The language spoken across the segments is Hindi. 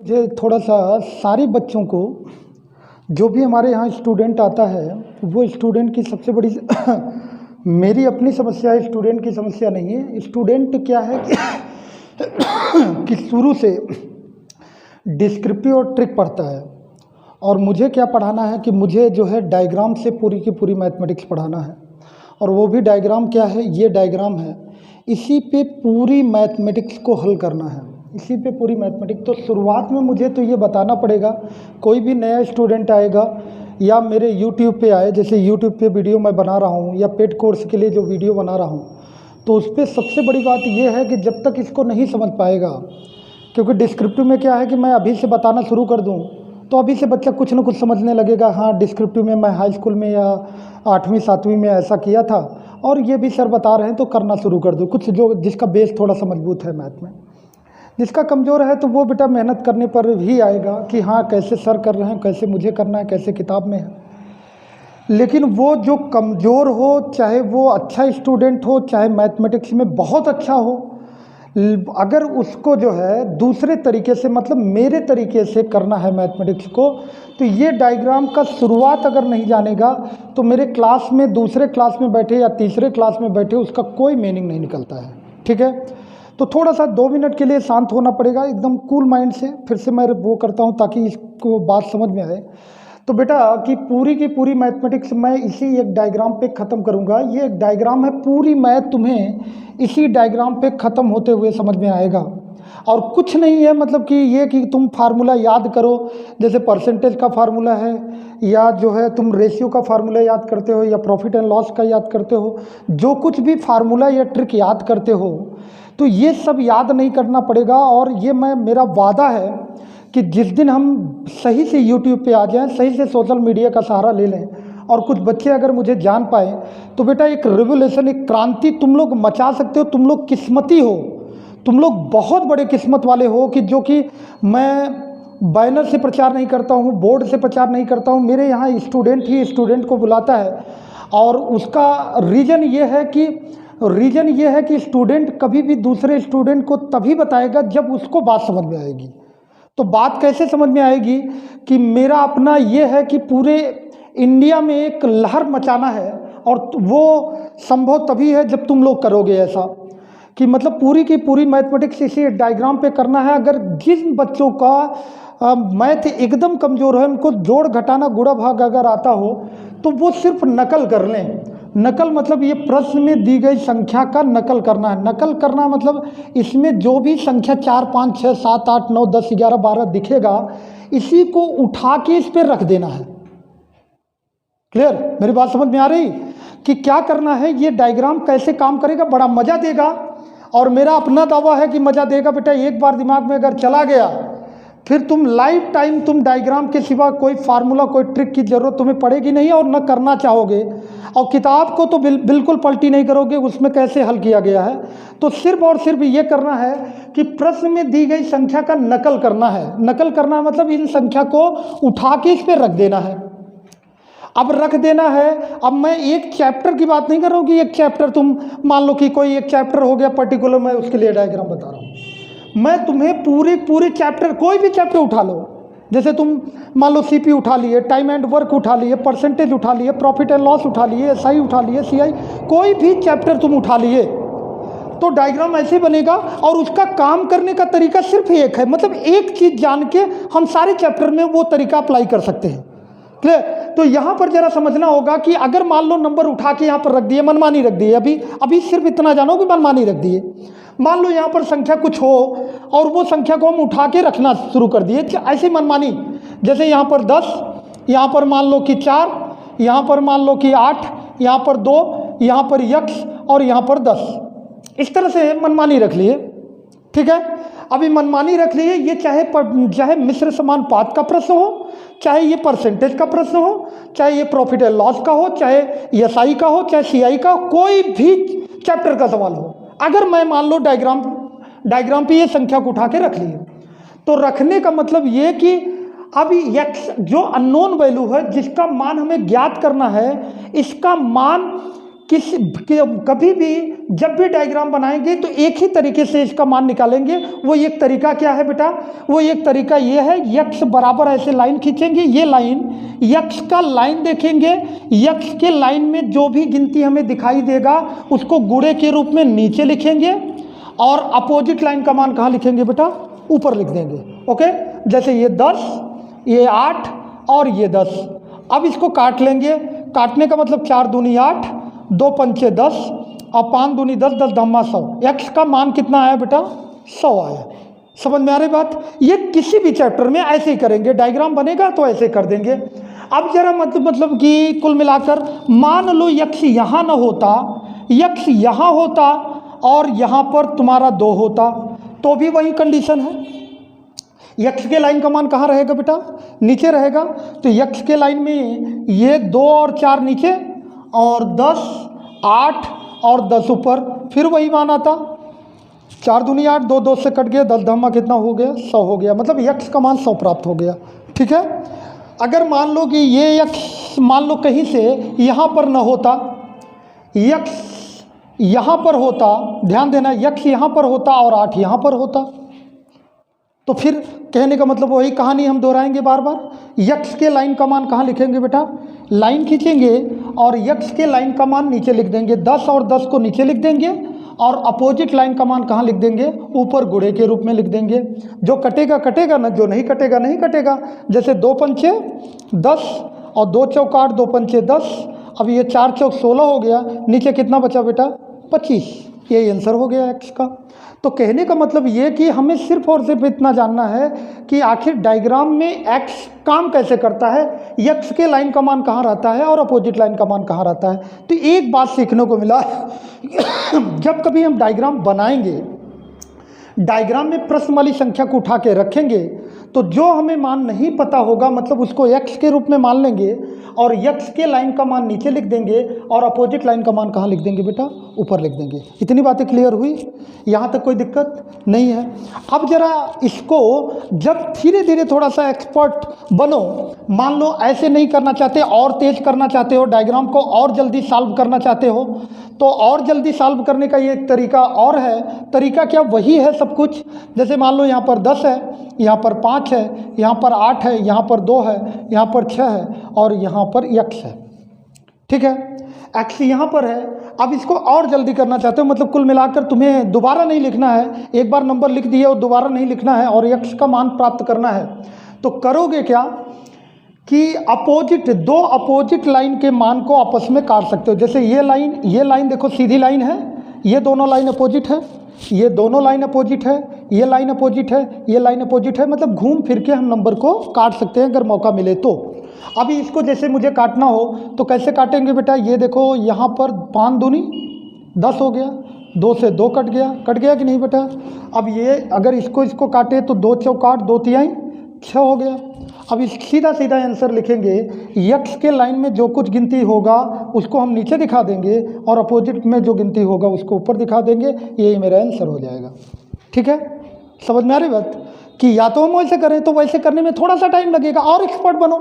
मुझे थोड़ा-सा सारे बच्चों को जो भी हमारे यहाँ स्टूडेंट आता है, वो स्टूडेंट की सबसे बड़ी मेरी अपनी समस्या है, स्टूडेंट की समस्या नहीं है। स्टूडेंट क्या है कि कि शुरू से डिस्क्रिप्टिव और ट्रिक पढ़ता है और मुझे क्या पढ़ाना है कि मुझे जो है डायग्राम से पूरी की पूरी मैथमेटिक्स पढ़ाना है। और वो भी डायग्राम क्या है, ये डायग्राम है, इसी पे पूरी मैथमेटिक्स को हल करना है, इसी पे पूरी मैथमेटिक्स। तो शुरुआत में मुझे तो ये बताना पड़ेगा, कोई भी नया स्टूडेंट आएगा या मेरे यूट्यूब पे आए, जैसे यूट्यूब पे वीडियो मैं बना रहा हूँ या पेड कोर्स के लिए जो वीडियो बना रहा हूँ, तो उस पर सबसे बड़ी बात ये है कि जब तक इसको नहीं समझ पाएगा, क्योंकि डिस्क्रिप्टिव में क्या है कि मैं अभी से बताना शुरू कर दूँ तो अभी से बच्चा कुछ न कुछ समझने लगेगा। हाँ, डिस्क्रिप्टिव में मैं हाई स्कूल में या 8वीं 7वीं में ऐसा किया था और ये भी सर बता रहे हैं तो करना शुरू कर दूँ। कुछ जो जिसका बेस थोड़ा सा मजबूत है मैथ में, जिसका कमज़ोर है तो वो बेटा मेहनत करने पर भी आएगा कि हाँ कैसे सर कर रहे हैं, कैसे मुझे करना है, कैसे किताब में है। लेकिन वो जो कमज़ोर हो, चाहे वो अच्छा स्टूडेंट हो, चाहे मैथमेटिक्स में बहुत अच्छा हो, अगर उसको जो है दूसरे तरीके से, मतलब मेरे तरीके से करना है मैथमेटिक्स को, तो ये डायग्राम का शुरुआत अगर नहीं जानेगा तो मेरे क्लास में, दूसरे क्लास में बैठे या तीसरे क्लास में बैठे, उसका कोई मीनिंग नहीं निकलता है। ठीक है, तो थोड़ा सा 2 मिनट के लिए शांत होना पड़ेगा, एकदम कूल माइंड से। फिर से मैं वो करता हूँ ताकि इसको बात समझ में आए। तो बेटा कि पूरी की पूरी मैथमेटिक्स मैं इसी एक डायग्राम पे ख़त्म करूँगा। ये एक डायग्राम है, पूरी मैथ तुम्हें इसी डायग्राम पे ख़त्म होते हुए समझ में आएगा। और कुछ नहीं है, मतलब कि ये कि तुम फार्मूला याद करो, जैसे परसेंटेज का फार्मूला है, या जो है तुम रेशियो का फार्मूला याद करते हो, या प्रॉफिट एंड लॉस का याद करते हो, जो कुछ भी फार्मूला या ट्रिक याद करते हो, तो ये सब याद नहीं करना पड़ेगा। और ये मेरा वादा है कि जिस दिन हम सही से यूट्यूब पे आ जाएं, सही से सोशल मीडिया का सहारा ले लें और कुछ बच्चे अगर मुझे जान पाए, तो बेटा एक रिवोल्यूशन, एक क्रांति तुम लोग मचा सकते हो। तुम लोग किस्मती हो, तुम लोग बहुत बड़े किस्मत वाले हो कि जो कि मैं बैनर से प्रचार नहीं करता हूँ, बोर्ड से प्रचार नहीं करता हूँ, मेरे यहाँ स्टूडेंट ही स्टूडेंट को बुलाता है। और उसका रीज़न ये है कि स्टूडेंट कभी भी दूसरे स्टूडेंट को तभी बताएगा जब उसको बात समझ में आएगी। तो बात कैसे समझ में आएगी कि मेरा अपना ये है कि पूरे इंडिया में एक लहर मचाना है, और वो संभव तभी है जब तुम लोग करोगे ऐसा, कि मतलब पूरी की पूरी मैथमेटिक्स इसी डायग्राम पे करना है। अगर जिन बच्चों का मैथ एकदम कमज़ोर है, उनको जोड़ घटाना गुणा भाग अगर आता हो, तो वो सिर्फ नकल कर लें। नकल मतलब ये प्रश्न में दी गई संख्या का नकल करना है। नकल करना मतलब इसमें जो भी संख्या 4 5 6 7 8 9 10 11 12 दिखेगा, इसी को उठा के इस पर रख देना है। क्लियर? मेरी बात समझ में आ रही कि क्या करना है? ये डायग्राम कैसे काम करेगा, बड़ा मज़ा देगा। और मेरा अपना दावा है कि मज़ा देगा बेटा। एक बार दिमाग में अगर चला गया, फिर तुम लाइफ टाइम तुम डायग्राम के सिवा कोई फार्मूला, कोई ट्रिक की ज़रूरत तुम्हें पड़ेगी नहीं, और न करना चाहोगे। और किताब को तो बिल्कुल पलटी नहीं करोगे, उसमें कैसे हल किया गया है। तो सिर्फ और सिर्फ ये करना है कि प्रश्न में दी गई संख्या का नकल करना है। नकल करना मतलब इन संख्या को उठा के इस पर रख देना है। अब रख देना है। अब मैं एक चैप्टर की बात नहीं कर रहा हूँ कि एक चैप्टर तुम मान लो कि कोई एक चैप्टर हो गया पर्टिकुलर, मैं उसके लिए डायग्राम बता रहा हूँ। मैं तुम्हें पूरे चैप्टर, कोई भी चैप्टर उठा लो, जैसे तुम मान लो सीपी उठा लिए, टाइम एंड वर्क उठा लिए, परसेंटेज उठा लिए, प्रॉफिट एंड लॉस उठा लिए, एसआई उठा लिए, सीआई, कोई भी चैप्टर तुम उठा लिए, तो डायग्राम ऐसे बनेगा। और उसका काम करने का तरीका सिर्फ एक है, मतलब एक चीज़ जान के हम सारे चैप्टर में वो तरीका अप्लाई कर सकते हैं। क्लियर? तो यहाँ पर जरा समझना होगा कि अगर मान लो नंबर उठा के यहाँ पर रख दिए, मनमानी रख दिए, अभी सिर्फ इतना जानो कि मनमानी रख दिए। मान लो यहाँ पर संख्या कुछ हो और वो संख्या को हम उठा के रखना शुरू कर दिए ऐसे मनमानी, जैसे यहाँ पर 10, यहाँ पर मान लो कि 4, यहाँ पर मान लो कि 8, यहाँ पर 2, यहाँ पर x और यहाँ पर 10, इस तरह से मनमानी रख लिए। ठीक है, अभी मनमानी रख लिए। ये चाहे मिश्र समानुपात का प्रश्न हो, चाहे ये परसेंटेज का प्रश्न हो, चाहे ये प्रॉफिट एंड लॉस का हो, चाहे एसआई का हो, चाहे सीआई का हो, कोई भी चैप्टर का सवाल हो, अगर मैं मान लो डायग्राम पे ये संख्या को उठा के रख लिए, तो रखने का मतलब ये कि अभी x जो अननोन वैल्यू है, जिसका मान हमें ज्ञात करना है, इसका मान कभी भी जब भी डायग्राम बनाएंगे तो एक ही तरीके से इसका मान निकालेंगे। वो एक तरीका क्या है बेटा, वो एक तरीका ये है, यक्स बराबर ऐसे लाइन खींचेंगे, ये लाइन यक्स का लाइन देखेंगे, यक्स के लाइन में जो भी गिनती हमें दिखाई देगा उसको गुणे के रूप में नीचे लिखेंगे और अपोजिट लाइन का मान कहाँ लिखेंगे बेटा, ऊपर लिख देंगे। ओके, जैसे ये 10, ये 8 और ये 10। अब इसको काट लेंगे, काटने का मतलब 4 दूनी 8, 2 पंचे 10 और 5 दूनी 10, 10 धम्मा 100। एक्स का मान कितना आया बेटा, 100 आया। समझ में आ रही बात। ये किसी भी चैप्टर में ऐसे ही करेंगे, डायग्राम बनेगा तो ऐसे कर देंगे। अब जरा मतलब कि कुल मिलाकर मान लो यक्स यहाँ न होता, यक्स यहाँ होता और यहाँ पर तुम्हारा 2 होता तो भी वही कंडीशन है। यक्स के लाइन का मान कहाँ रहेगा बेटा, नीचे रहेगा। तो यक्स के लाइन में ये 2 और 4 नीचे और 10, 8 और 10 ऊपर, फिर वही मान आता। 4 दूनी 8, 2 2 से कट गया, 10 धम्मा कितना हो गया, 100 हो गया। मतलब यक्स का मान 100 प्राप्त हो गया। ठीक है। अगर मान लो कि ये यक्स मान लो कहीं से यहाँ पर न होता, यक्स यहाँ पर होता, ध्यान देना, यक्स यहाँ पर होता और 8 यहाँ पर होता, तो फिर कहने का मतलब वही कहानी हम दोहराएंगे बार बार। यक्स के लाइन का मान कहाँ लिखेंगे बेटा, लाइन खींचेंगे और यक्स के लाइन का मान नीचे लिख देंगे, 10 और 10 को नीचे लिख देंगे और अपोजिट लाइन का मान कहाँ लिख देंगे, ऊपर गुणे के रूप में लिख देंगे। जो कटेगा कटेगा ना, जो नहीं कटेगा नहीं कटेगा। जैसे 2 पंचे 10 और 2 चौक 8, 2 पंचे 10। अब ये 4 चौक 16 हो गया, नीचे कितना बचा बेटा, 25। यही आंसर हो गया एक्स का। तो कहने का मतलब ये कि हमें सिर्फ और सिर्फ इतना जानना है कि आखिर डायग्राम में एक्स काम कैसे करता है, यक्स के लाइन का मान कहाँ रहता है और अपोजिट लाइन का मान कहाँ रहता है। तो एक बात सीखने को मिला जब कभी हम डायग्राम बनाएंगे, डायग्राम में प्रश्न वाली संख्या को उठा के रखेंगे तो जो हमें मान नहीं पता होगा मतलब उसको एक्स के रूप में मान लेंगे और यक्स के लाइन का मान नीचे लिख देंगे और अपोजिट लाइन का मान कहाँ लिख देंगे बेटा, ऊपर लिख देंगे। इतनी बातें क्लियर हुई, यहाँ तक कोई दिक्कत नहीं है। अब जरा इसको जब धीरे धीरे थोड़ा सा एक्सपर्ट बनो, मान लो ऐसे नहीं करना चाहते और तेज करना चाहते हो, डायग्राम को और जल्दी सॉल्व करना चाहते हो, तो और जल्दी सॉल्व करने का ये तरीका और है। तरीका क्या, वही है सब कुछ। जैसे मान लो यहाँ पर 10 है, यहाँ पर 5 है, यहाँ पर 8 है, यहाँ पर 2 है, यहाँ पर 6 है और यहाँ पर x है। ठीक है, x यहाँ पर है। अब इसको और जल्दी करना चाहते हो, मतलब कुल मिलाकर तुम्हें दोबारा नहीं लिखना है, एक बार नंबर लिख दिए और दोबारा नहीं लिखना है और x का मान प्राप्त करना है। तो करोगे क्या कि दो अपोजिट लाइन के मान को आपस में काट सकते हो। जैसे ये लाइन देखो सीधी लाइन है, ये दोनों लाइन अपोजिट है, ये दोनों लाइन अपोजिट है, ये लाइन अपोजिट है, ये लाइन अपोजिट है। मतलब घूम फिर के हम नंबर को काट सकते हैं अगर मौका मिले तो। अभी इसको जैसे मुझे काटना हो तो कैसे काटेंगे बेटा, ये देखो यहाँ पर 5 दूनी 10 हो गया, 2 से 2 कट गया कि नहीं बेटा। अब ये अगर इसको काटे तो 2 चौक 8, 2 तिहाई 6 हो गया। अब इस सीधा आंसर लिखेंगे, यक्स के लाइन में जो कुछ गिनती होगा उसको हम नीचे दिखा देंगे और अपोजिट में जो गिनती होगा उसको ऊपर दिखा देंगे, यही मेरा आंसर हो जाएगा। ठीक है, समझ में आ रही बात कि या तो हम वैसे करें तो वैसे करने में थोड़ा सा टाइम लगेगा और एक्सपर्ट बनो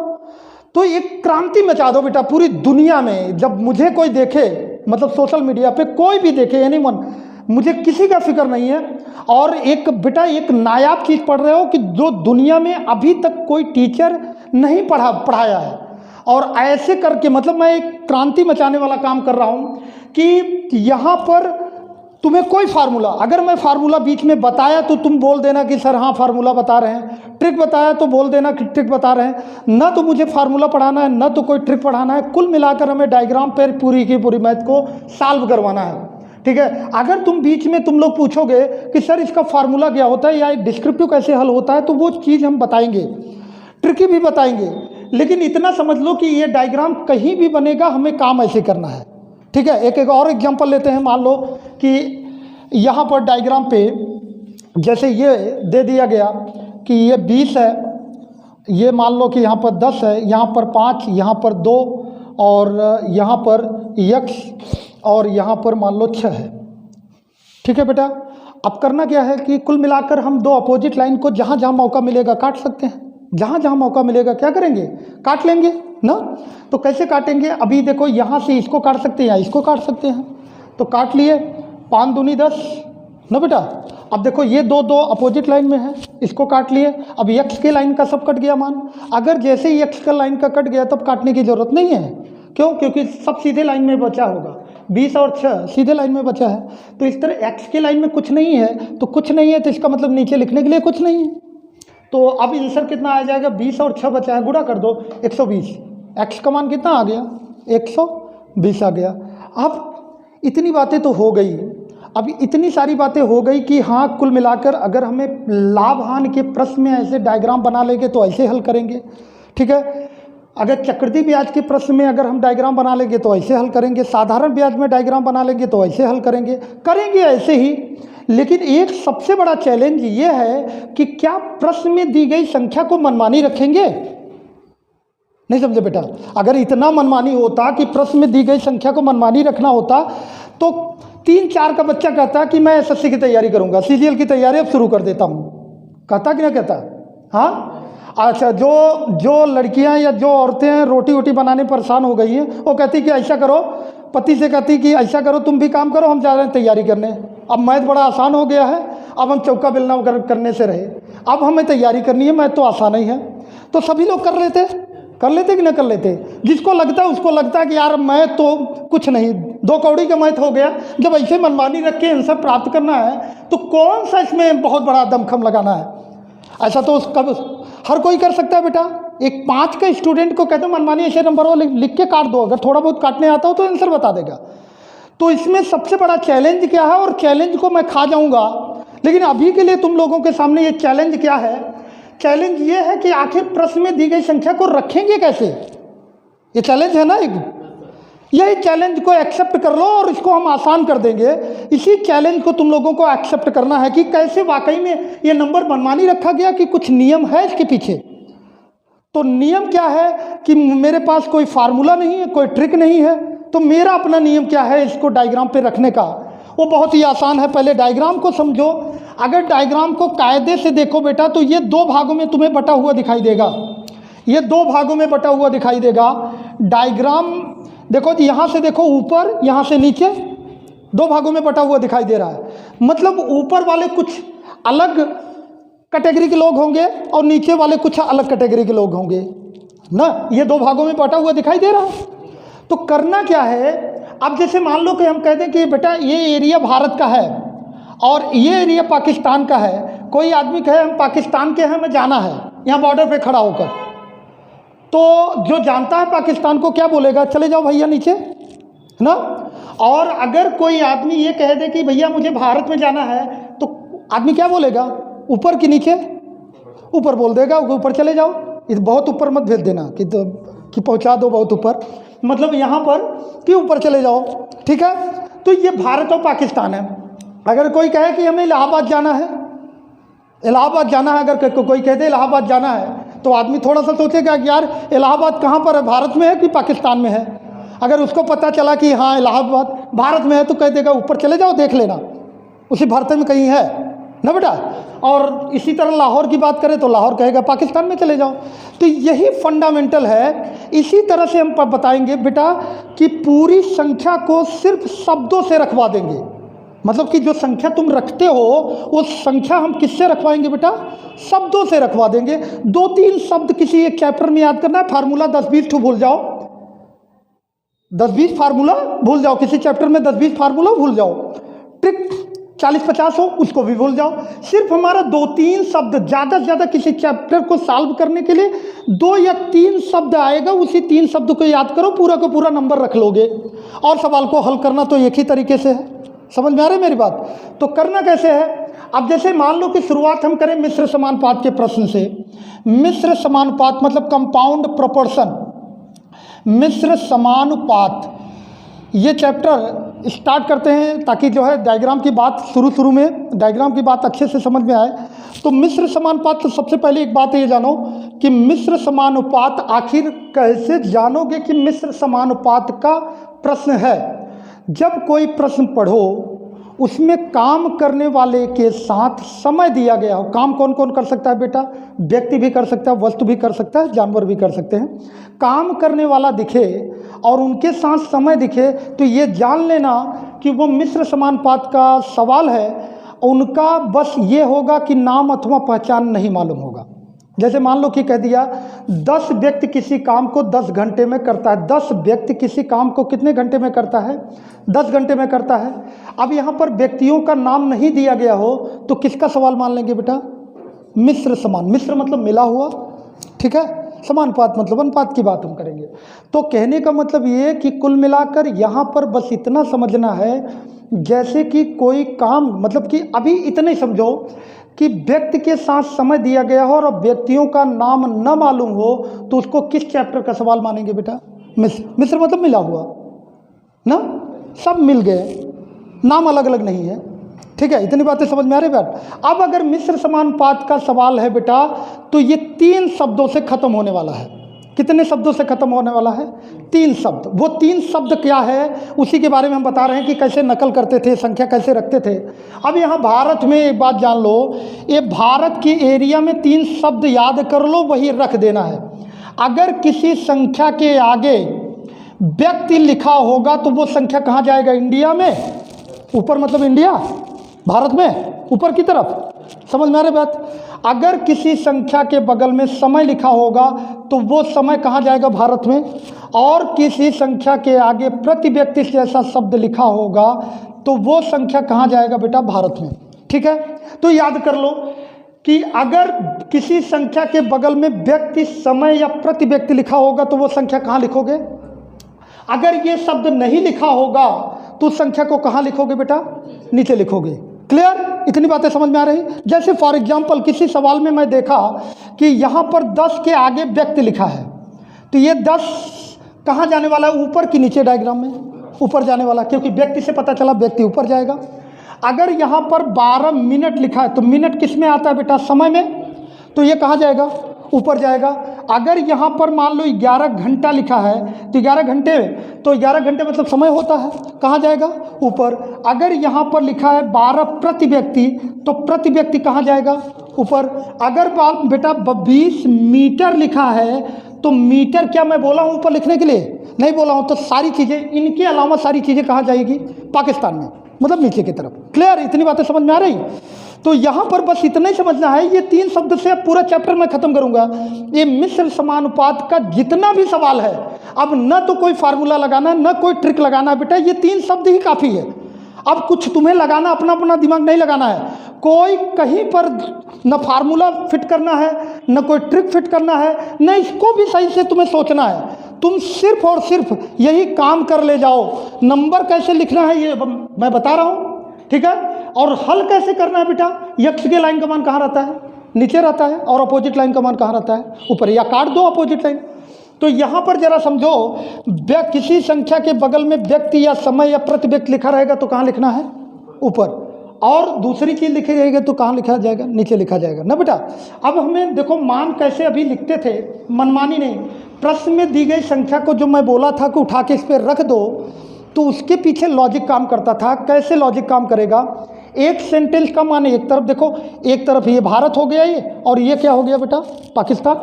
तो एक क्रांति मचा दो बेटा पूरी दुनिया में। जब मुझे कोई देखे, मतलब सोशल मीडिया पे कोई भी देखे, एनीवन, मुझे किसी का फिक्र नहीं है। और एक बेटा एक नायाब चीज़ पढ़ रहे हो कि जो दुनिया में अभी तक कोई टीचर नहीं पढ़ाया है, और ऐसे करके मतलब मैं एक क्रांति मचाने वाला काम कर रहा हूँ कि यहाँ पर तुम्हें कोई फार्मूला, अगर मैं फार्मूला बीच में बताया तो तुम बोल देना कि सर हाँ फार्मूला बता रहे हैं, ट्रिक बताया तो बोल देना कि ट्रिक बता रहे हैं। ना तो मुझे फार्मूला पढ़ाना है, ना तो कोई ट्रिक पढ़ाना है, कुल मिलाकर हमें डायग्राम पर पूरी की पूरी मैथ को सॉल्व करवाना है। ठीक है, अगर तुम बीच में तुम लोग पूछोगे कि सर इसका फार्मूला क्या होता है या एक डिस्क्रिप्टिव कैसे हल होता है, तो वो चीज़ हम बताएंगे, ट्रिकी भी बताएंगे, लेकिन इतना समझ लो कि ये डायग्राम कहीं भी बनेगा, हमें काम ऐसे करना है। ठीक है, एक और एग्जांपल लेते हैं। मान लो कि यहाँ पर डायग्राम पे जैसे ये दे दिया गया कि ये 20 है, ये मान लो कि यहाँ पर 10 है, यहाँ पर 5, यहाँ पर 2 और यहाँ पर x और यहाँ पर मान लो 6 है। ठीक है बेटा, अब करना क्या है कि कुल मिलाकर हम दो अपोजिट लाइन को जहाँ जहाँ मौका मिलेगा काट सकते हैं। जहाँ जहाँ मौका मिलेगा क्या करेंगे, काट लेंगे ना। तो कैसे काटेंगे? अभी देखो यहाँ से इसको काट सकते हैं या इसको काट सकते हैं, तो काट लिए, 5 दूनी 10 ना बेटा। अब देखो ये दो अपोजिट लाइन में है, इसको काट लिए। अब x के लाइन का सब कट गया मान। अगर जैसे ही x का लाइन का कट गया तब काटने की जरूरत नहीं है, क्यों? क्योंकि सब सीधे लाइन में बचा होगा, 20 और 6 सीधे लाइन में बचा है। तो इस तरह x के लाइन में कुछ नहीं है, तो कुछ नहीं है तो इसका मतलब नीचे लिखने के लिए कुछ नहीं है। तो अब आंसर कितना आ जाएगा? 20 और 6 बचा है, गुणा कर दो 120। x का मान कितना आ गया? 120 आ गया। अब इतनी बातें तो हो गई, अब इतनी सारी बातें हो गई कि हाँ कुल मिलाकर अगर हमें लाभ हानि के प्रश्न में ऐसे डायग्राम बना लेंगे तो ऐसे हल करेंगे, ठीक है। अगर चक्रवृद्धि ब्याज के प्रश्न में अगर हम डायग्राम बना लेंगे तो ऐसे हल करेंगे, साधारण ब्याज में डायग्राम बना लेंगे तो ऐसे हल करेंगे ऐसे ही। लेकिन एक सबसे बड़ा चैलेंज ये है कि क्या प्रश्न में दी गई संख्या को मनमानी रखेंगे? नहीं समझे बेटा? अगर इतना मनमानी होता कि प्रश्न में दी गई संख्या को मनमानी रखना होता तो 3-4 का बच्चा कहता कि मैं एसएससी की तैयारी करूंगा, सीजीएल की तैयारी अब शुरू कर देता हूँ, कहता कि ना कहता? हाँ। अच्छा, जो लड़कियां या जो औरतें हैं रोटी वोटी बनाने परेशान हो गई हैं, वो कहती कि ऐसा करो, पति से कहती कि ऐसा करो तुम भी काम करो, हम जा रहे हैं तैयारी करने। अब मैथ बड़ा आसान हो गया है, अब हम चौका बेलना करने से रहे, अब हमें तैयारी करनी है, मैथ तो आसान ही है। तो सभी लोग कर लेते कि ना कर लेते? जिसको लगता है उसको लगता है कि यार मैथ तो कुछ नहीं, 2 कौड़ी का मैथ हो गया। जब ऐसे मनमानी रख के आंसर प्राप्त करना है तो कौन सा इसमें बहुत बड़ा दमखम लगाना है? ऐसा तो कब हर कोई कर सकता है बेटा। एक 5 का स्टूडेंट को कहते मनमानी ऐसे नंबर वो लिख के काट दो, अगर थोड़ा बहुत काटने आता हो तो आंसर बता देगा। तो इसमें सबसे बड़ा चैलेंज क्या है? और चैलेंज को मैं खा जाऊंगा, लेकिन अभी के लिए तुम लोगों के सामने ये चैलेंज क्या है? चैलेंज ये है कि आखिर प्रश्न में दी गई संख्या को रखेंगे कैसे? ये चैलेंज है ना एक। यही चैलेंज को एक्सेप्ट कर लो और इसको हम आसान कर देंगे। इसी चैलेंज को तुम लोगों को एक्सेप्ट करना है कि कैसे वाकई में ये नंबर मनमानी रखा गया, कि कुछ नियम है इसके पीछे। तो नियम क्या है कि मेरे पास कोई फार्मूला नहीं है, कोई ट्रिक नहीं है, तो मेरा अपना नियम क्या है इसको डायग्राम पे रखने का? वो बहुत ही आसान है। पहले डायग्राम को समझो। अगर डायग्राम को कायदे से देखो बेटा तो ये 2 भागों में तुम्हें बटा हुआ दिखाई देगा, ये 2 भागों में बटा हुआ दिखाई देगा। डायग्राम देखो, यहाँ से देखो ऊपर, यहाँ से नीचे, 2 भागों में बटा हुआ दिखाई दे रहा है। मतलब ऊपर वाले कुछ अलग कैटेगरी के लोग होंगे और नीचे वाले कुछ अलग कैटेगरी के लोग होंगे ना। ये 2 भागों में बटा हुआ दिखाई दे रहा है। तो करना क्या है? अब जैसे मान लो कि हम कह दें कि बेटा ये एरिया भारत का है और ये एरिया पाकिस्तान का है। कोई आदमी कहे हम पाकिस्तान के हैं, हमें जाना है यहाँ बॉर्डर पे खड़ा होकर, तो जो जानता है पाकिस्तान को क्या बोलेगा? चले जाओ भैया नीचे ना। और अगर कोई आदमी ये कह दे कि भैया मुझे भारत में जाना है, तो आदमी क्या बोलेगा? ऊपर कि नीचे? ऊपर बोल देगा, ऊपर चले जाओ। इस बहुत ऊपर मत भेज देना कि पहुंचा दो बहुत ऊपर, मतलब यहाँ पर कि ऊपर चले जाओ, ठीक है। तो ये भारत और पाकिस्तान है। अगर कोई कहे कि हमें इलाहाबाद जाना है, इलाहाबाद जाना है, अगर कोई कहते इलाहाबाद जाना है, तो आदमी थोड़ा सा सोचेगा कि यार इलाहाबाद कहाँ पर है, भारत में है कि पाकिस्तान में है। अगर उसको पता चला कि हाँ इलाहाबाद भारत में है तो कह देगा ऊपर चले जाओ देख लेना, उसी भारत में कहीं है ना बेटा। और इसी तरह लाहौर की बात करें तो लाहौर कहेगा पाकिस्तान में चले जाओ। तो यही फंडामेंटल है। इसी तरह से हम बताएंगे बेटा कि पूरी संख्या को सिर्फ शब्दों से रखवा देंगे। मतलब कि जो संख्या तुम रखते हो वो संख्या हम किससे रखवाएंगे बेटा? शब्दों से रखवा देंगे। 2-3 शब्द किसी एक चैप्टर में याद करना है। फार्मूला 10-20 ठो भूल जाओ, 10-20 फार्मूला भूल जाओ, किसी चैप्टर में 10-20 फार्मूला भूल जाओ। ट्रिक 40-50 हो उसको भी भूल जाओ। सिर्फ हमारा 2-3 शब्द, ज़्यादा से ज़्यादा किसी चैप्टर को सॉल्व करने के लिए 2 या 3 शब्द आएगा, उसी 3 शब्द को याद करो, पूरा का पूरा नंबर रख लोगे। और सवाल को हल करना तो एक ही तरीके से है। समझ में आ रही है मेरी बात? तो करना कैसे है? अब जैसे मान लो कि शुरुआत हम करें मिश्र समानुपात के प्रश्न से। मिश्र समानुपात मतलब कंपाउंड प्रोपोर्शन, मिश्र समानुपात, ये चैप्टर स्टार्ट करते हैं ताकि जो है डायग्राम की बात शुरू में डायग्राम की बात अच्छे से समझ में आए। तो मिश्र समानुपात, तो सबसे पहले एक बात ये जानो कि मिश्र समानुपात आखिर कैसे जानोगे कि मिश्र समानुपात का प्रश्न है। जब कोई प्रश्न पढ़ो उसमें काम करने वाले के साथ समय दिया गया हो। काम कौन कौन कर सकता है बेटा? व्यक्ति भी कर सकता है, वस्तु भी कर सकता है, जानवर भी कर सकते हैं। काम करने वाला दिखे और उनके साथ समय दिखे तो ये जान लेना कि वो मिश्र समानुपात का सवाल है। उनका बस ये होगा कि नाम अथवा पहचान नहीं मालूम होगा। जैसे मान लो कि कह दिया 10 व्यक्ति किसी काम को 10 घंटे में करता है। 10 व्यक्ति किसी काम को कितने घंटे में करता है? 10 घंटे में करता है। अब यहाँ पर व्यक्तियों का नाम नहीं दिया गया हो तो किसका सवाल मान लेंगे बेटा? मिश्र समान। मिश्र मतलब मिला हुआ, ठीक है। समानुपात मतलब अनुपात की बात हम करेंगे। तो कहने का मतलब ये कि कुल मिलाकर यहाँ पर बस इतना समझना है, जैसे कि कोई काम, मतलब कि अभी इतने समझो कि व्यक्ति के साथ समय दिया गया हो और व्यक्तियों का नाम न मालूम हो तो उसको किस चैप्टर का सवाल मानेंगे बेटा? मिश्र। मिश्र मतलब मिला हुआ ना, सब मिल गए, नाम अलग अलग नहीं है, ठीक है। इतनी बातें समझ में आ रही बेटा? अब अगर मिश्र समानुपात का सवाल है बेटा तो ये 3 शब्दों से खत्म होने वाला है। कितने शब्दों से खत्म होने वाला है? 3 शब्द। वो 3 शब्द क्या है उसी के बारे में हम बता रहे हैं कि कैसे नकल करते थे, संख्या कैसे रखते थे। अब यहाँ भारत में एक बात जान लो, ये भारत के एरिया में 3 शब्द याद कर लो, वही रख देना है। अगर किसी संख्या के आगे व्यक्ति लिखा होगा तो वो संख्या कहाँ जाएगा? इंडिया में। ऊपर मतलब इंडिया, भारत में ऊपर की तरफ। समझ में आ रही बात? अगर किसी संख्या के बगल में समय लिखा होगा तो वो समय कहाँ जाएगा? भारत में। और किसी संख्या के आगे प्रति व्यक्ति जैसा शब्द लिखा होगा तो वो संख्या कहाँ जाएगा बेटा? भारत में, ठीक है। तो याद कर लो कि अगर किसी संख्या के बगल में व्यक्ति, समय या प्रति व्यक्ति लिखा होगा तो वो संख्या कहाँ लिखोगे? अगर ये शब्द नहीं लिखा होगा तो उस संख्या को कहाँ लिखोगे बेटा? नीचे लिखोगे। क्लियर? इतनी बातें समझ में आ रही? जैसे फॉर एग्जांपल किसी सवाल में मैं देखा कि यहाँ पर 10 के आगे व्यक्ति लिखा है तो ये 10 कहाँ जाने वाला है? ऊपर की नीचे? डायग्राम में ऊपर जाने वाला, क्योंकि व्यक्ति से पता चला व्यक्ति ऊपर जाएगा। अगर यहाँ पर 12 मिनट लिखा है तो मिनट किस में आता है बेटा? समय में, तो ये कहाँ जाएगा? ऊपर जाएगा। अगर यहाँ पर मान लो 11 घंटा लिखा है तो 11 घंटे, तो 11 घंटे मतलब समय होता है, कहाँ जाएगा? ऊपर। अगर यहाँ पर लिखा है 12 प्रति व्यक्ति तो प्रति व्यक्ति कहाँ जाएगा? ऊपर। अगर बेटा 20 मीटर लिखा है तो मीटर, क्या मैं बोला हूँ ऊपर लिखने के लिए? नहीं बोला हूँ। तो सारी चीज़ें, इनके अलावा सारी चीज़ें कहाँ जाएगी? पाकिस्तान में, मतलब नीचे की तरफ। क्लियर? इतनी बातें समझ में आ रही? तो यहाँ पर बस इतना ही समझना है। ये 3 शब्द से पूरा चैप्टर मैं खत्म करूँगा। ये मिश्र समानुपात का जितना भी सवाल है, अब न तो कोई फार्मूला लगाना, न कोई ट्रिक लगाना बेटा, ये 3 शब्द ही काफ़ी है। अब कुछ तुम्हें लगाना, अपना अपना दिमाग नहीं लगाना है। कोई कहीं पर न फार्मूला फिट करना है, न कोई ट्रिक फिट करना है, न इसको भी सही से तुम्हें सोचना है। तुम सिर्फ और सिर्फ यही काम कर ले जाओ। नंबर कैसे लिखना है ये मैं बता रहा हूँ, ठीक है। और हल कैसे करना है बेटा? यक्ष के लाइन का मान कहाँ रहता है? नीचे रहता है। और अपोजिट लाइन का मान कहाँ रहता है? ऊपर। या काट दो अपोजिट लाइन। तो यहाँ पर जरा समझो, किसी संख्या के बगल में व्यक्ति या समय या प्रति व्यक्ति लिखा रहेगा तो कहाँ लिखना है? ऊपर। और दूसरी चीज़ लिखी रहेगी तो कहाँ लिखा जाएगा? नीचे लिखा जाएगा ना बेटा। अब हमें देखो मान कैसे अभी लिखते थे, मनमानी नहीं। प्रश्न में दी गई संख्या को जो मैं बोला था कि उठा के इस पर रख दो, तो उसके पीछे लॉजिक काम करता था। कैसे लॉजिक काम करेगा? एक सेंटेंस का मान एक तरफ देखो, एक तरफ ये भारत हो गया ये, और ये क्या हो गया बेटा? पाकिस्तान।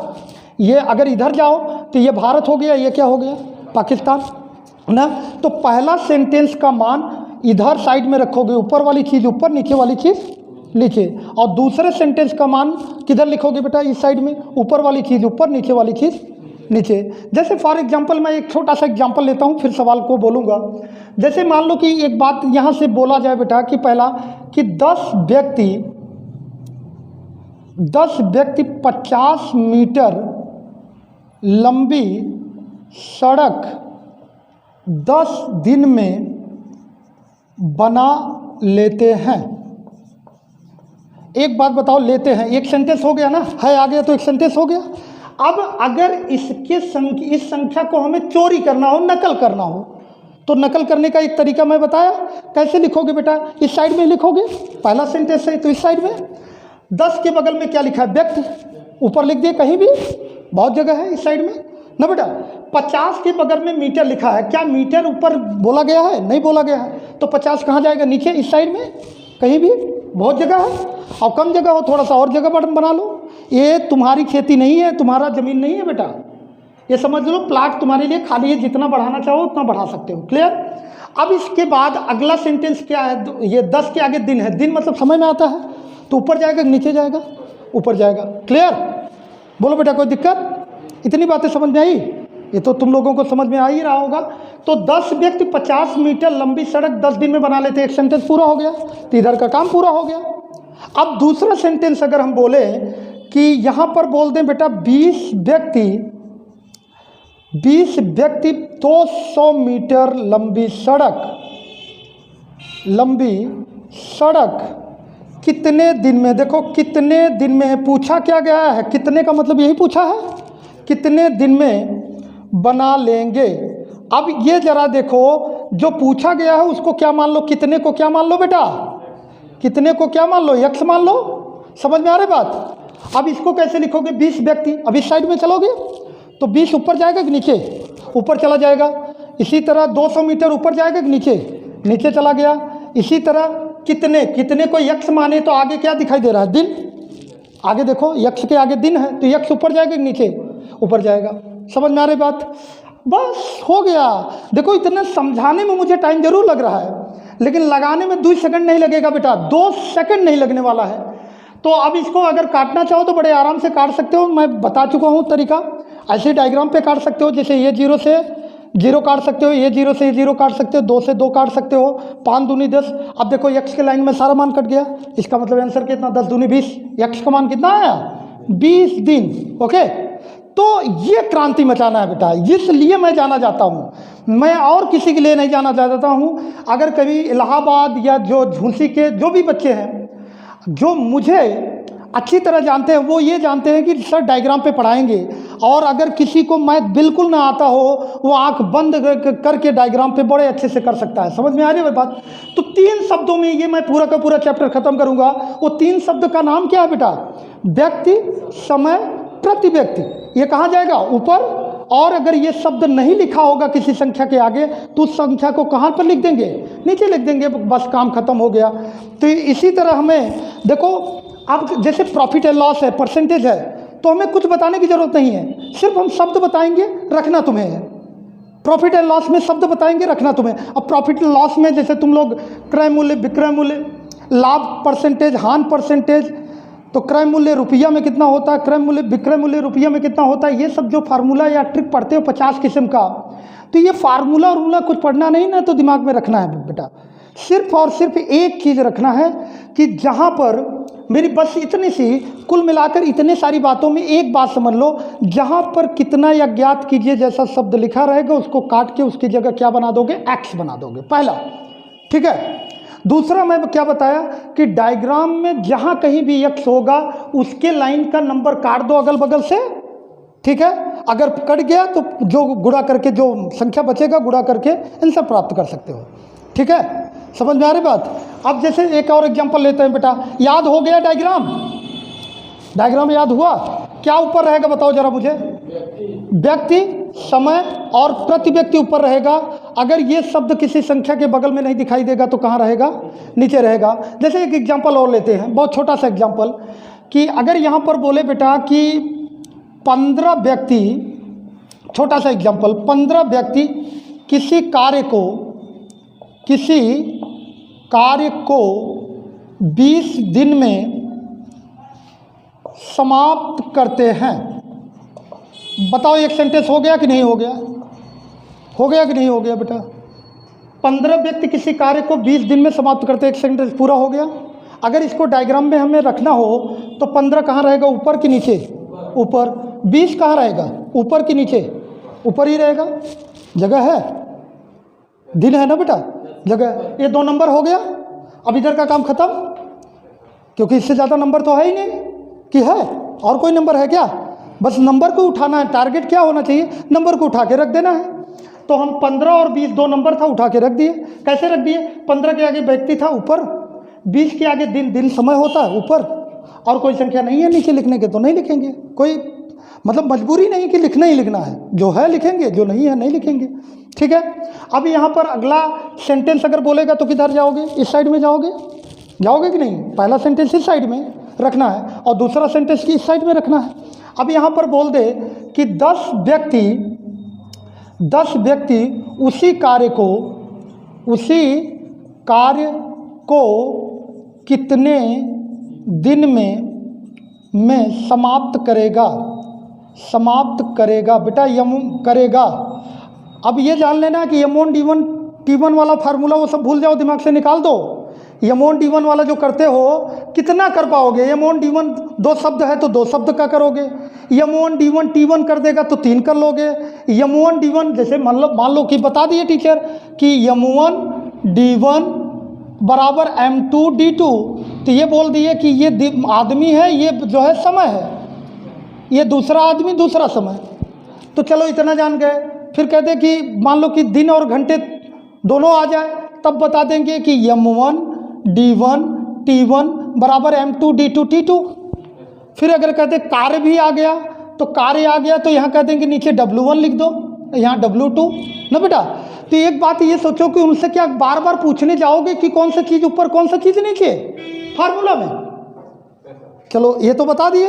ये अगर इधर जाओ तो ये भारत हो गया, ये क्या हो गया? पाकिस्तान ना। तो पहला सेंटेंस का मान इधर साइड में रखोगे, ऊपर वाली चीज़ ऊपर, नीचे वाली चीज़ नीचे। और दूसरे सेंटेंस का मान किधर लिखोगे बेटा? इस साइड में, ऊपर वाली चीज़ ऊपर, नीचे वाली चीज़ नीचे। जैसे फॉर एग्जांपल मैं एक छोटा सा एग्जांपल लेता हूँ, फिर सवाल को बोलूँगा। जैसे मान लो कि एक बात यहाँ से बोला जाए बेटा कि पहला कि 10 व्यक्ति 50 मीटर लंबी सड़क 10 दिन में बना लेते हैं। एक बात बताओ, लेते हैं एक सेंटेंस हो गया ना, है आ गया तो एक सेंटेंस हो गया। अब अगर इस संख्या को हमें चोरी करना हो, नकल करना हो, तो नकल करने का एक तरीका मैं बताया। कैसे लिखोगे बेटा? इस साइड में लिखोगे, पहला सेंटेंस है तो इस साइड में 10 के बगल में क्या लिखा है? व्यक्ति। ऊपर लिख दिए, कहीं भी बहुत जगह है इस साइड में। ना बेटा। 50 के बगल में मीटर लिखा है, क्या मीटर ऊपर बोला गया है? नहीं बोला गया है। तो 50 कहाँ जाएगा? नीचे, इस साइड में कहीं भी। बहुत जगह है, और कम जगह हो थोड़ा सा और जगह बटन बना लो। ये तुम्हारी खेती नहीं है, तुम्हारा ज़मीन नहीं है बेटा, ये समझ लो प्लाट तुम्हारे लिए खाली है, जितना बढ़ाना चाहो उतना बढ़ा सकते हो। क्लियर? अब इसके बाद अगला सेंटेंस क्या है? ये 10 के आगे दिन है, दिन मतलब समझ में आता है, तो ऊपर जाएगा कि नीचे जाएगा? ऊपर जाएगा। क्लियर? बोलो बेटा, कोई दिक्कत? इतनी बातें समझ में आई? ये तो तुम लोगों को समझ में आ ही रहा होगा। तो 10 व्यक्ति 50 मीटर लंबी सड़क 10 दिन में बना लेते, एक सेंटेंस पूरा हो गया, तो इधर का काम पूरा हो गया। अब दूसरा सेंटेंस अगर हम बोले कि यहाँ पर बोल दें बेटा 20 व्यक्ति 200 मीटर लंबी सड़क कितने दिन में, देखो कितने दिन में है, पूछा क्या गया है? कितने का मतलब यही पूछा है, कितने दिन में बना लेंगे। अब ये जरा देखो, जो पूछा गया है उसको क्या मान लो, कितने को क्या मान लो बेटा, कितने को क्या मान लो, यक्ष मान लो। समझ में आ रही बात? अब इसको कैसे लिखोगे? 20 व्यक्ति, अब इस साइड में चलोगे तो 20 ऊपर जाएगा कि नीचे? ऊपर चला जाएगा। इसी तरह 200 मीटर ऊपर जाएगा कि नीचे? नीचे चला गया। इसी तरह कितने को यक्ष माने तो आगे क्या दिखाई दे रहा है? दिन। आगे देखो, यक्ष के आगे दिन है, तो यक्ष ऊपर जाएगा कि नीचे? ऊपर जाएगा। समझ में आ रही बात? बस हो गया। देखो इतना समझाने में मुझे टाइम जरूर लग रहा है, लेकिन लगाने में 2 सेकंड नहीं लगेगा बेटा, 2 सेकंड नहीं लगने वाला है। तो अब इसको अगर काटना चाहो तो बड़े आराम से काट सकते हो, मैं बता चुका हूँ तरीका। ऐसे डायग्राम पे काट सकते हो, जैसे ये 0 से 0 काट सकते हो, ये 0 से 0 काट सकते हो, 2 से 2 काट सकते हो, 5 दूनी 10। अब देखो यक्ष के लाइन में सारा मान कट गया, इसका मतलब आंसर कितना? 10 दूनी 20। यक्ष का मान कितना आया? 20 दिन। ओके, तो ये क्रांति मचाना है बेटा, इसलिए मैं जाना चाहता हूँ, मैं और किसी के लिए नहीं जाना चाहता हूँ। अगर कभी इलाहाबाद या जो झूंसी के जो भी बच्चे हैं जो मुझे अच्छी तरह जानते हैं, वो ये जानते हैं कि सर डायग्राम पे पढ़ाएंगे, और अगर किसी को मैथ बिल्कुल ना आता हो, वो आंख बंद करके डायग्राम पे बड़े अच्छे से कर सकता है। समझ में आ रही है बात? तो 3 शब्दों में ये मैं पूरा का पूरा चैप्टर खत्म करूंगा। वो 3 शब्द का नाम क्या है बेटा? व्यक्ति, समय, प्रति व्यक्ति। ये कहाँ जाएगा? ऊपर। और अगर ये शब्द नहीं लिखा होगा किसी संख्या के आगे, तो उस संख्या को कहाँ पर लिख देंगे? नीचे लिख देंगे, बस काम खत्म हो गया। तो इसी तरह हमें देखो, अब जैसे प्रॉफिट एंड लॉस है, परसेंटेज है, तो हमें कुछ बताने की जरूरत नहीं है, सिर्फ हम शब्द बताएंगे, रखना तुम्हें है। प्रॉफिट एंड लॉस में शब्द बताएंगे, रखना तुम्हें। अब प्रॉफिट एंड लॉस में जैसे तुम लोग क्रय मूल्य, विक्रय मूल्य, लाभ परसेंटेज, हानि परसेंटेज, तो क्रय मूल्य रुपया में कितना होता है, क्रय मूल्य विक्रय मूल्य रुपया में कितना होता है, ये सब जो फार्मूला या ट्रिक पढ़ते हो 50 किस्म का, तो ये फार्मूला और कुछ पढ़ना नहीं ना, तो दिमाग में रखना है बेटा। सिर्फ और सिर्फ एक चीज़ रखना है कि जहाँ पर मेरी बस इतनी सी, कुल मिलाकर इतने सारी बातों में एक बात समझ लो, जहाँ पर कितना या ज्ञात कीजिए जैसा शब्द लिखा रहेगा, उसको काट के उसकी जगह क्या बना दोगे? एक्स बना दोगे, पहला। ठीक है। दूसरा मैं क्या बताया कि डायग्राम में जहाँ कहीं भी एक्स होगा उसके लाइन का नंबर काट दो अगल बगल से। ठीक है, अगर कट गया तो जो गुणा करके जो संख्या बचेगा गुणा करके आंसर प्राप्त कर सकते हो। ठीक है, समझ में आ रही बात? अब जैसे एक और एग्जांपल लेते हैं बेटा, याद हो गया डायग्राम? डायग्राम याद हुआ? क्या ऊपर रहेगा बताओ जरा मुझे? व्यक्ति, समय और प्रति व्यक्ति ऊपर रहेगा। अगर ये शब्द किसी संख्या के बगल में नहीं दिखाई देगा तो कहाँ रहेगा? नीचे रहेगा। जैसे एक एग्जांपल और लेते हैं, बहुत छोटा सा एग्जांपल, कि अगर यहाँ पर बोले बेटा कि 15 व्यक्ति, छोटा सा एग्जांपल, 15 व्यक्ति किसी कार्य को 20 दिन में समाप्त करते हैं। बताओ एक सेंटेंस हो गया कि नहीं हो गया? हो गया कि नहीं हो गया बेटा? 15 व्यक्ति किसी कार्य को 20 दिन में समाप्त करते हैं, एक सेंटेंस पूरा हो गया। अगर इसको डायग्राम में हमें रखना हो तो 15 कहाँ रहेगा? ऊपर कि नीचे? ऊपर। 20 कहाँ रहेगा? ऊपर कि नीचे? ऊपर ही रहेगा। जगह है? दिन है ना बेटा, जगह। ये 2 नंबर हो गया। अब इधर का काम खत्म, क्योंकि इससे ज़्यादा नंबर तो है ही नहीं कि है। और कोई नंबर है क्या? बस नंबर को उठाना है। टारगेट क्या होना चाहिए? नंबर को उठा के रख देना है। तो हम 15 और 20 2 नंबर था, उठा के रख दिए। कैसे रख दिए? 15 के आगे व्यक्ति था ऊपर, 20 के आगे दिन समय होता है ऊपर, और कोई संख्या नहीं है नीचे लिखने के तो नहीं लिखेंगे, कोई मतलब मजबूरी नहीं कि लिखना ही लिखना है, जो है लिखेंगे, जो नहीं है नहीं लिखेंगे। ठीक है, अब यहाँ पर अगला सेंटेंस अगर बोलेगा तो किधर जाओगे? इस साइड में जाओगे, जाओगे कि नहीं? पहला सेंटेंस इस साइड में रखना है और दूसरा सेंटेंस की इस साइड में रखना है। अब यहाँ पर बोल दे कि 10 व्यक्ति उसी कार्य को कितने दिन में समाप्त करेगा बेटा, करेगा। अब ये जान लेना कि M1 D1 T1 वाला फार्मूला वो सब भूल जाओ, दिमाग से निकाल दो। M1 D1 वाला जो करते हो कितना कर पाओगे? M1 D1 2 शब्द है तो 2 शब्द का करोगे। M1 D1 T1 कर देगा तो 3 कर लोगे। M1 D1 जैसे मान लो कि बता दिए टीचर कि M1 D1 बराबर M2 D2, तो ये बोल दिए कि ये आदमी है, ये जो है समय है, ये दूसरा आदमी दूसरा समय। तो चलो इतना जान गए। फिर कहते कि मान लो कि दिन और घंटे दोनों आ जाए, तब बता देंगे कि M1 D1 T1 बराबर M2 D2 T2। फिर अगर कहते कार्य भी आ गया तो कार्य आ गया, तो यहाँ कह देंगे नीचे W1 लिख दो, यहाँ W2 ना बेटा। तो एक बात ये सोचो कि उनसे क्या बार बार पूछने जाओगे कि कौन सा चीज़ ऊपर कौन सा चीज़ नीचे फार्मूला में? चलो ये तो बता दिए,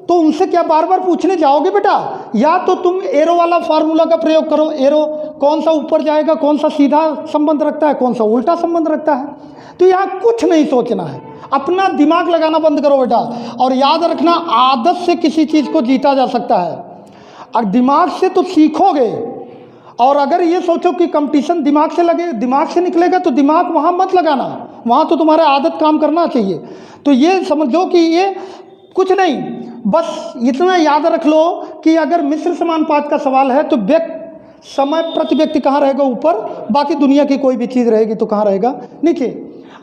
तो उनसे क्या बार बार पूछने जाओगे बेटा? या तो तुम एरो वाला फार्मूला का प्रयोग करो। एरो कौन सा ऊपर जाएगा, कौन सा सीधा संबंध रखता है, कौन सा उल्टा संबंध रखता है। तो यहाँ कुछ नहीं सोचना है, अपना दिमाग लगाना बंद करो बेटा। और याद रखना, आदत से किसी चीज़ को जीता जा सकता है, और दिमाग से तो सीखोगे। और अगर ये सोचो कि कंपटीशन दिमाग से लगे, दिमाग से निकलेगा, तो दिमाग वहाँ मत लगाना, वहाँ तो तुम्हारा आदत काम करना चाहिए। तो ये समझो कि ये कुछ नहीं, बस इतना याद रख लो कि अगर मिश्र समानुपात का सवाल है तो समय प्रति व्यक्ति कहाँ रहेगा? ऊपर, बाकी दुनिया की कोई भी चीज़ रहेगी तो कहाँ रहेगा? नीचे।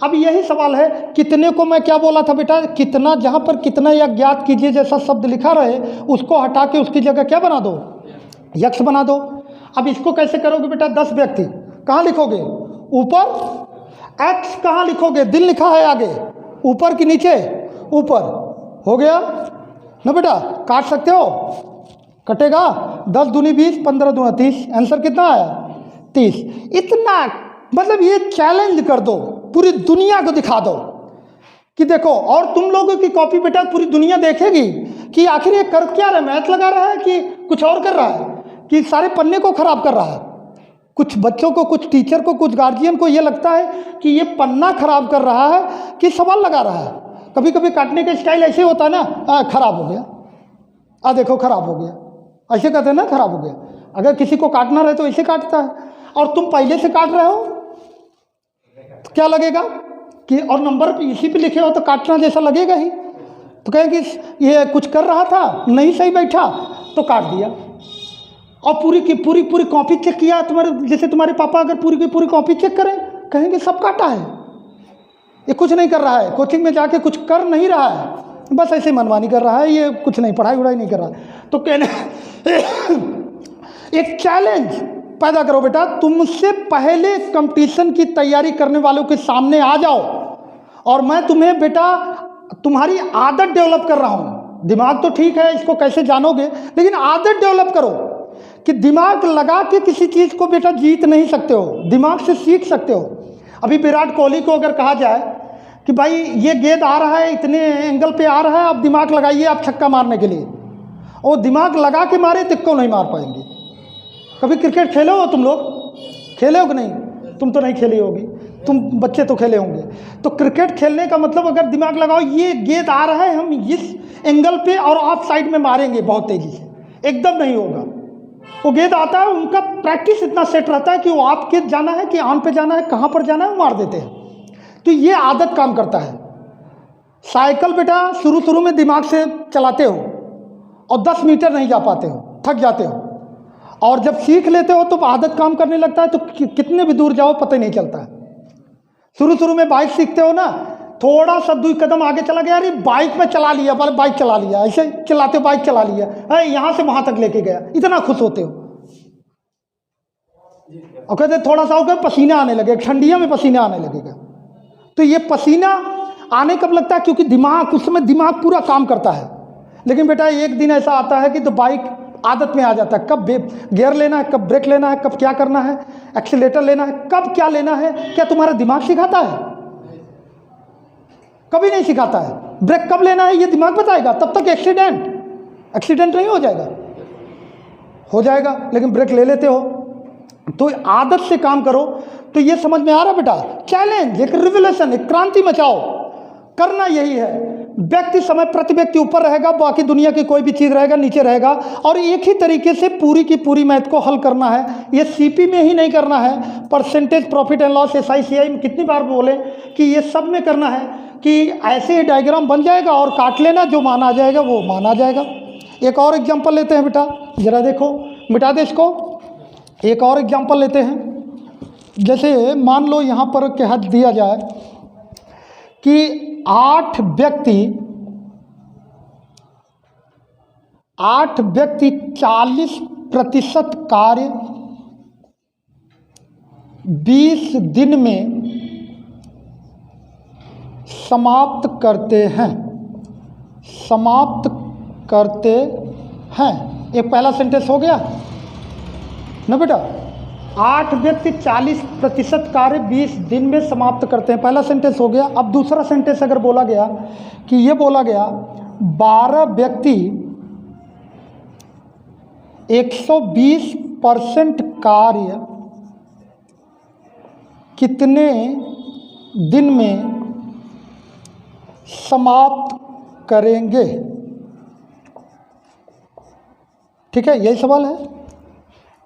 अब यही सवाल है, कितने को मैं क्या बोला था बेटा? कितना, जहाँ पर कितना या ज्ञात कीजिए जैसा शब्द लिखा रहे उसको हटा के उसकी जगह क्या बना दो? यक्ष बना दो। अब इसको कैसे करोगे बेटा? 10 व्यक्ति कहाँ लिखोगे? ऊपर। एक्स कहाँ लिखोगे? दिन लिखा है आगे, ऊपर कि नीचे? ऊपर। हो गया ना बेटा? काट सकते हो, कटेगा। 10 दूनी 20, 15 दूना 30, आंसर कितना आया? 30। इतना मतलब ये चैलेंज कर दो, पूरी दुनिया को दिखा दो कि देखो। और तुम लोगों की कॉपी बेटा पूरी दुनिया देखेगी कि आखिर ये कर क्या रहा है, मैथ लगा रहा है कि कुछ और कर रहा है, कि सारे पन्ने को खराब कर रहा है। कुछ बच्चों को, कुछ टीचर को, कुछ गार्जियन को ये लगता है कि ये पन्ना खराब कर रहा है कि सवाल लगा रहा है। कभी कभी काटने का स्टाइल ऐसे होता है ना, खराब हो गया, देखो खराब हो गया, ऐसे कहते हैं ना, खराब हो गया। अगर किसी को काटना रहे तो ऐसे काटता है, और तुम पहले से काट रहे हो तो क्या लगेगा कि, और नंबर इसी पे लिखे हो तो काटना जैसा लगेगा ही। तो कहेंगे ये कुछ कर रहा था, नहीं सही बैठा तो काट दिया। और पूरी की पूरी कॉपी चेक किया, तुम्हारे जैसे तुम्हारे पापा अगर पूरी की पूरी कॉपी चेक करें, कहेंगे सब काटा है, ये कुछ नहीं कर रहा है, कोचिंग में जाके कुछ कर नहीं रहा है, बस ऐसे मनमानी कर रहा है, ये कुछ नहीं, पढ़ाई वढ़ाई नहीं कर रहा है। तो कहने एक चैलेंज पैदा करो बेटा, तुमसे पहले कंपटीशन की तैयारी करने वालों के सामने आ जाओ, और मैं तुम्हें बेटा तुम्हारी आदत डेवलप कर रहा हूँ। दिमाग तो ठीक है, इसको कैसे जानोगे, लेकिन आदत डेवलप करो कि दिमाग लगा के किसी चीज़ को बेटा जीत नहीं सकते हो, दिमाग से सीख सकते हो। अभी विराट कोहली को अगर कहा जाए कि भाई ये गेंद आ रहा है, इतने एंगल पे आ रहा है, आप दिमाग लगाइए आप छक्का मारने के लिए, और दिमाग लगा के मारे तो क्यों नहीं मार पाएंगे। कभी क्रिकेट खेले हो तुम लोग? खेले हो कि नहीं? तुम तो नहीं खेली होगी, तुम बच्चे तो खेले होंगे। तो क्रिकेट खेलने का मतलब अगर दिमाग लगाओ, ये गेंद आ रहा है, हम इस एंगल पे और ऑफ साइड में मारेंगे बहुत तेज़ी से, एकदम नहीं होगा। वो गेंद आता है, उनका प्रैक्टिस इतना सेट रहता है कि वो आप के जाना है कि ऑन पे जाना है, कहाँ पर जाना है, वो मार देते हैं। तो ये आदत काम करता है। साइकिल बेटा शुरू में दिमाग से चलाते हो और 10 मीटर नहीं जा पाते हो, थक जाते हो, और जब सीख लेते हो तो आदत काम करने लगता है, तो कितने भी दूर जाओ पता ही नहीं चलता है। शुरू में बाइक सीखते हो ना, थोड़ा सा 2 कदम आगे चला गया, अरे बाइक में चला लिया, बाइक चला लिया, ऐसे चलाते बाइक चला लिया, अरे यहाँ से वहाँ तक लेके गया, इतना खुश होते हो। और कहते थोड़ा सा हो गया, पसीना आने लगे, ठंडियों में पसीना आने लगेगा। तो ये पसीना आने कब लगता है? क्योंकि दिमाग, उस समय दिमाग पूरा काम करता है। लेकिन बेटा एक दिन ऐसा आता है कि तो बाइक आदत में आ जाता है, कब गियर लेना है, कब ब्रेक लेना है, कब क्या करना है, एक्सीलेटर लेना है, कब क्या लेना है, क्या तुम्हारा दिमाग सिखाता है? कभी नहीं सिखाता है। ब्रेक कब लेना है ये दिमाग बताएगा, तब तक एक्सीडेंट नहीं हो जाएगा, लेकिन ब्रेक ले लेते हो। तो आदत से काम करो। तो ये समझ में आ रहा बेटा, चैलेंज, एक रिवोल्यूशन, एक क्रांति मचाओ, करना यही है। व्यक्ति समय प्रति व्यक्ति ऊपर रहेगा, बाकी दुनिया की कोई भी चीज़ रहेगा नीचे रहेगा, और एक ही तरीके से पूरी की पूरी मैथ को हल करना है। ये सीपी में ही नहीं करना है, percentage profit and loss, SICI में कितनी बार बोले कि ये सब में करना है कि ऐसे ही डायग्राम बन जाएगा और काट लेना, जो मान आ जाएगा वो मान आ जाएगा। एक और एग्जाम्पल लेते हैं बेटा, जरा देखो, मिटा दे इसको। एक और एग्जाम्पल लेते हैं, जैसे मान लो यहाँ पर कह दिया जाए कि 8 व्यक्ति 40% कार्य 20 दिन में समाप्त करते हैं। एक पहला सेंटेंस हो गया ना बेटा, 8 व्यक्ति 40% कार्य 20 दिन में समाप्त करते हैं, पहला सेंटेंस हो गया। अब दूसरा सेंटेंस अगर बोला गया कि ये बोला गया 12 व्यक्ति 120% कार्य कितने दिन में समाप्त करेंगे? ठीक है, यही सवाल है।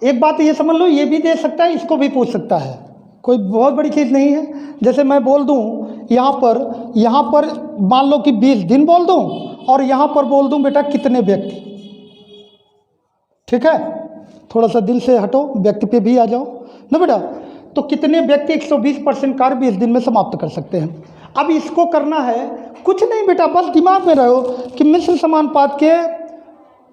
एक बात ये समझ लो, ये भी दे सकता है, इसको भी पूछ सकता है, कोई बहुत बड़ी चीज़ नहीं है। जैसे मैं बोल दूं यहाँ पर मान लो कि 20 दिन बोल दूं, और यहाँ पर बोल दूं बेटा कितने व्यक्ति। ठीक है, थोड़ा सा दिल से हटो, व्यक्ति पे भी आ जाओ ना बेटा। तो कितने व्यक्ति 120% कार्य 20 दिन में समाप्त कर सकते हैं। अब इसको करना है कुछ नहीं बेटा, बस दिमाग में रहो कि मिश्र समानुपात के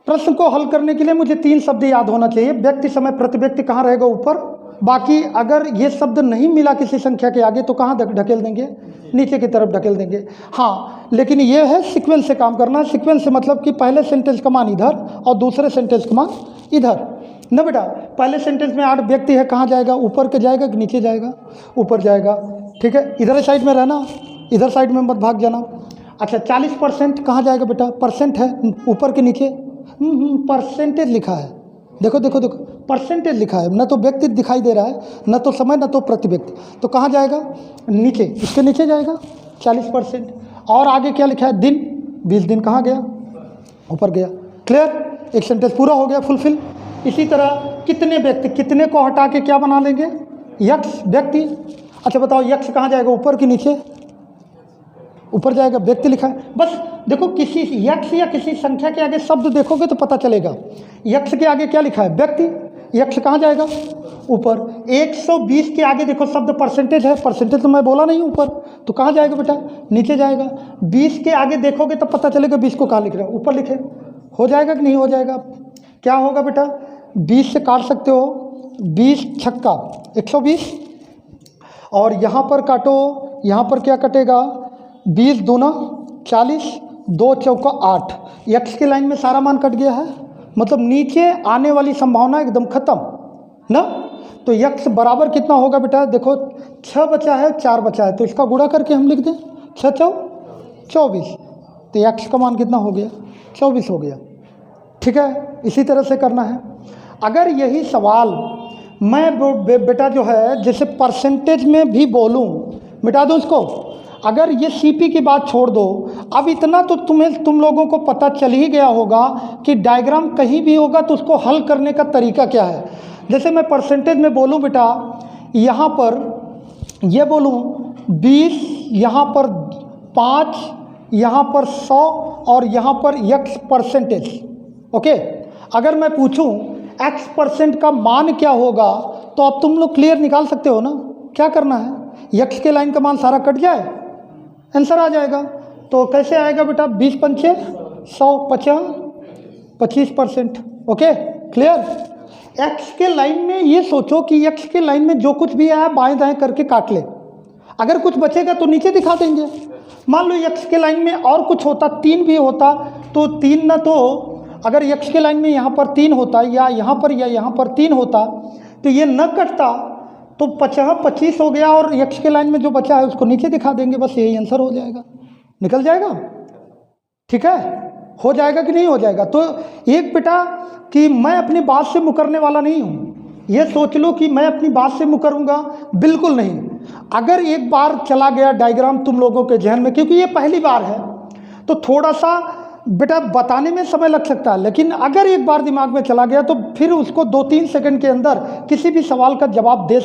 प्रश्न को हल करने के लिए मुझे 3 शब्द याद होना चाहिए। व्यक्ति, समय, प्रति व्यक्ति कहाँ रहेगा? ऊपर। बाकी अगर ये शब्द नहीं मिला किसी संख्या के आगे तो कहाँ ढकेल देंगे? नीचे की तरफ ढकेल देंगे। हाँ, लेकिन ये है सीक्वेंस से काम करना। सीक्वेंस से मतलब कि पहले सेंटेंस का मान इधर और दूसरे सेंटेंस का मान इधर ना बेटा। पहले सेंटेंस में 8 व्यक्ति है, कहाँ जाएगा? ऊपर के जाएगा कि नीचे जाएगा? ऊपर जाएगा। ठीक है, इधर साइड में रहना, इधर साइड में मत भाग जाना। अच्छा, 40% कहाँ जाएगा बेटा? परसेंट है, ऊपर के नीचे परसेंटेज लिखा है, देखो देखो देखो, परसेंटेज लिखा है, न तो व्यक्ति दिखाई दे रहा है, न तो समय, न तो प्रति व्यक्ति। तो कहाँ जाएगा? नीचे, इसके नीचे जाएगा 40%। और आगे क्या लिखा है? दिन, 20 दिन कहाँ गया? ऊपर गया। क्लियर? एक सेंटेंस पूरा हो गया, फुलफिल। इसी तरह कितने व्यक्ति, कितने को हटा के क्या बना लेंगे? यक्ष, व्यक्ति। अच्छा बताओ, यक्ष कहाँ जाएगा? ऊपर कि नीचे? ऊपर जाएगा, व्यक्ति लिखा है। बस देखो, किसी यक्ष या किसी संख्या के आगे शब्द देखोगे तो पता चलेगा। यक्ष के आगे क्या लिखा है? व्यक्ति। यक्ष कहाँ जाएगा? ऊपर। 120 के आगे देखो शब्द परसेंटेज है, परसेंटेज तो मैं बोला नहीं ऊपर, तो कहाँ जाएगा बेटा? नीचे जाएगा। 20 के आगे देखोगे तो पता चलेगा 20 को कहाँ लिख रहे हो? ऊपर लिखे। हो जाएगा कि नहीं हो जाएगा? क्या होगा बेटा? 20 से काट सकते हो, 20 छक्का 120, और यहाँ पर काटो, यहाँ पर क्या कटेगा? 20 दूना 40, 2 चौका 8। यक्ष की लाइन में सारा मान कट गया है, मतलब नीचे आने वाली संभावना एकदम खत्म ना। तो यक्ष बराबर कितना होगा बेटा? देखो 6 बचा है, 4 बचा है, तो इसका गुणा करके हम लिख दें 6 चौ 24। तो यक्ष का मान कितना हो गया? 24 हो गया। ठीक है, इसी तरह से करना है। अगर यही सवाल मैं बेटा जो है जैसे परसेंटेज में भी बोलूँ, मिटा दूँ इसको। अगर ये सीपी की बात छोड़ दो, अब इतना तो तुम लोगों को पता चल ही गया होगा कि डायग्राम कहीं भी होगा तो उसको हल करने का तरीका क्या है। जैसे मैं परसेंटेज में बोलूं बेटा, यहाँ पर ये बोलूं 20, यहाँ पर 5, यहाँ पर 100 और यहाँ पर x परसेंटेज। ओके, अगर मैं पूछूं x परसेंट का मान क्या होगा तो अब तुम लोग क्लियर निकाल सकते हो ना। क्या करना है? x के लाइन का मान सारा कट जाए, आंसर आ जाएगा। तो कैसे आएगा बेटा? 20 पंचे 100, 25%। Okay, clear? एक्स के लाइन में ये सोचो कि एक्स के लाइन में जो कुछ भी आया बाएं दाएं करके काट ले, अगर कुछ बचेगा तो नीचे दिखा देंगे। मान लो एक्स के लाइन में और कुछ होता, 3 भी होता तो 3 ना, तो अगर x के लाइन में यहाँ पर 3 होता या यहाँ पर 3 होता तो ये न कटता, तो 25 हो गया और x के लाइन में जो बचा है उसको नीचे दिखा देंगे, बस यही आंसर हो जाएगा, निकल जाएगा। ठीक है, हो जाएगा कि नहीं हो जाएगा। तो एक बेटा कि मैं अपनी बात से मुकरने वाला नहीं हूँ, ये सोच लो कि मैं अपनी बात से मुकरूंगा, बिल्कुल नहीं। अगर एक बार चला गया डायग्राम तुम लोगों के जहन में, क्योंकि ये पहली बार है तो थोड़ा सा बेटा बताने में समय लग सकता है, लेकिन अगर एक बार दिमाग में चला गया तो फिर उसको 2-3 सेकंड के अंदर किसी भी सवाल का जवाब दे सकते